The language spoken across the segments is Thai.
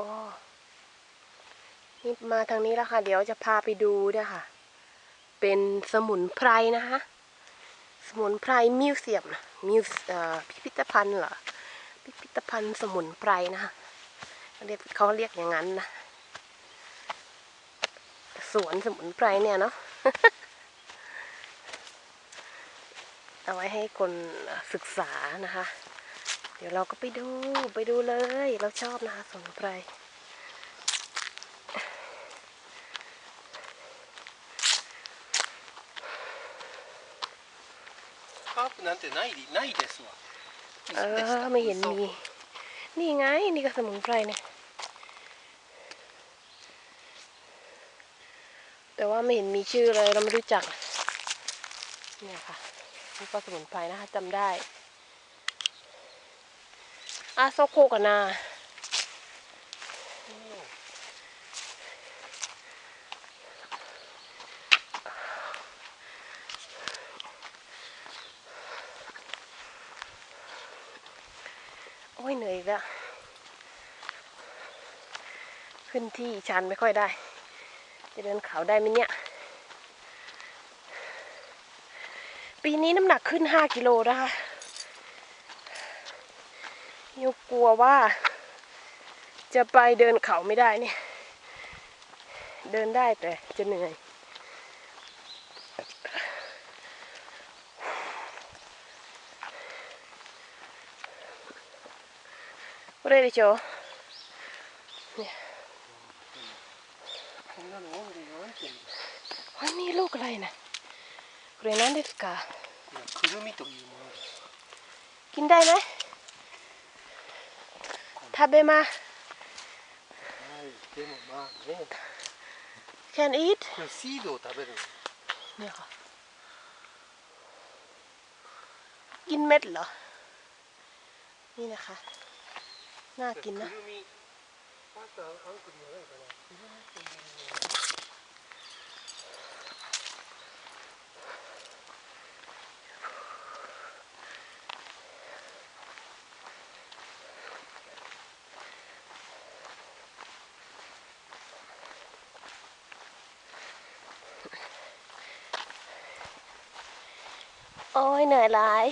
อ๋อนี่มาทางนี้แล้วค่ะเดี๋ยวจะพาไปดูนะคะเป็นสมุนไพรนะคะสมุนไพรมิวเซียมนะพิพิธภัณฑ์เหรอพิพิธภัณฑ์สมุนไพรนะคะเขาเรียกอย่างนั้นนะสวนสมุนไพรเนี่ยเนาะ เอาไว้ให้คนศึกษานะคะเดี๋ยวเราก็ไปดูเลยเราชอบนะคะสมุนไพรハープなんてないですわ。ไม่เห็นมีนี่ไงนี่ก็สมุนไพรเนี่ยแต่ว่าไม่เห็นมีชื่อเลยเราไม่รู้จักเนี่ยค่ะนี่ก็สมุนไพรนะคะจำได้โซโคกันนาโอ้ยเหนื่อยอีกแล้วขึ้นที่ชันไม่ค่อยได้จะเดินเขาได้ไหมเนี่ยปีนี้น้ำหนักขึ้น5 กิโลนะคะยกกลัวว่าจะไปเดินเขาไม่ได้เนี่ยเดินได้แต่จะเหนื่อยอะไรดิโจเนี่ยเฮ้ยนี่ลูกอะไรนะこれ何ですかくるみというものです。กินได้ไหม食べมาはい、でもまあね。can eat シードを食べるの。เนี่ยค่ะกินเม็ดเหรอนี่นะคะน่ากินนะくるみ。あんたあんこにはないかな。くるみというもの。โอ้ยเหนื่อยหลาย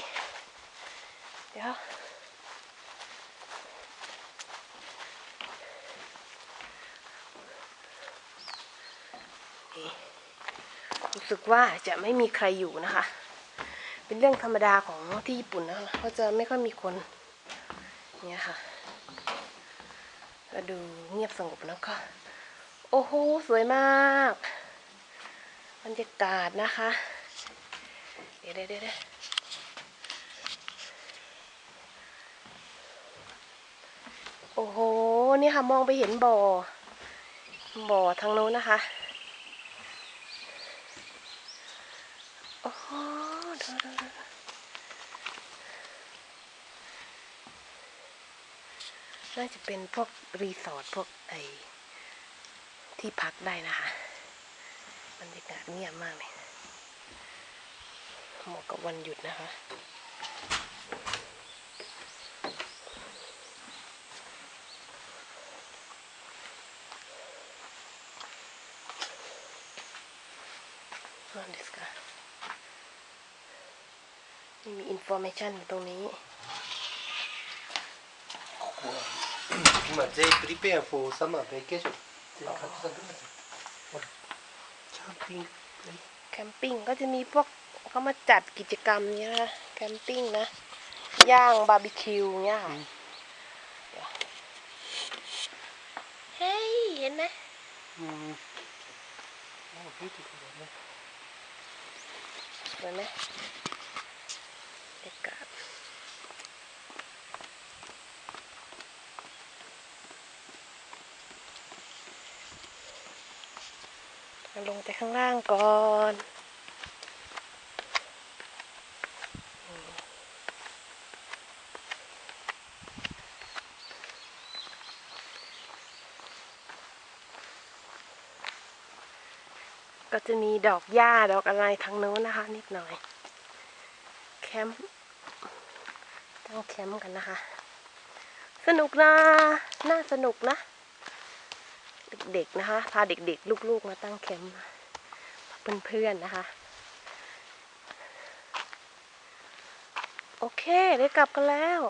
เดี๋ยวรู้สึกว่าจะไม่มีใครอยู่นะคะเป็นเรื่องธรรมดาของที่ญี่ปุ่นนะคะเขาจะไม่ค่อยมีคนเนี่ยค่ะก็ดูเงียบสงบแล้วก็โอ้โหสวยมากบรรยากาศนะคะเดี๋ยวโอ้โหนี่ค่ะมองไปเห็นบ่อทางโน้นนะคะโอ้โหน่าจะเป็นพวกรีสอร์ทพวกที่พักได้นะคะบรรยากาศเงียบมากเลยเหมาะกับวันหยุดนะคะนั่นですかนี่มีอินโฟเมชันอยู่ตรงนี้今 They prepare for summer vacation。キャンピング。แคมปิ้งก็จะมีพวกเขามาจัดกิจกรรมเนี้ยนะแคมปิ้งนะย่างบาร์บีคิวเนี้ยค่ะเฮ้ยเห็นไหมสวยไหมบรรยากาศลงไปข้างล่างก่อนก็จะมีดอกหญ้าดอกอะไรทางโน้นนะคะนิดหน่อยแคมป์ตั้งแคมป์กันนะคะสนุกนะน่าสนุกนะ เด็กๆนะคะ พาเด็กๆลูกๆมาตั้งแคมป์เพื่อนๆนะคะ โอเคได้กลับกันแล้ว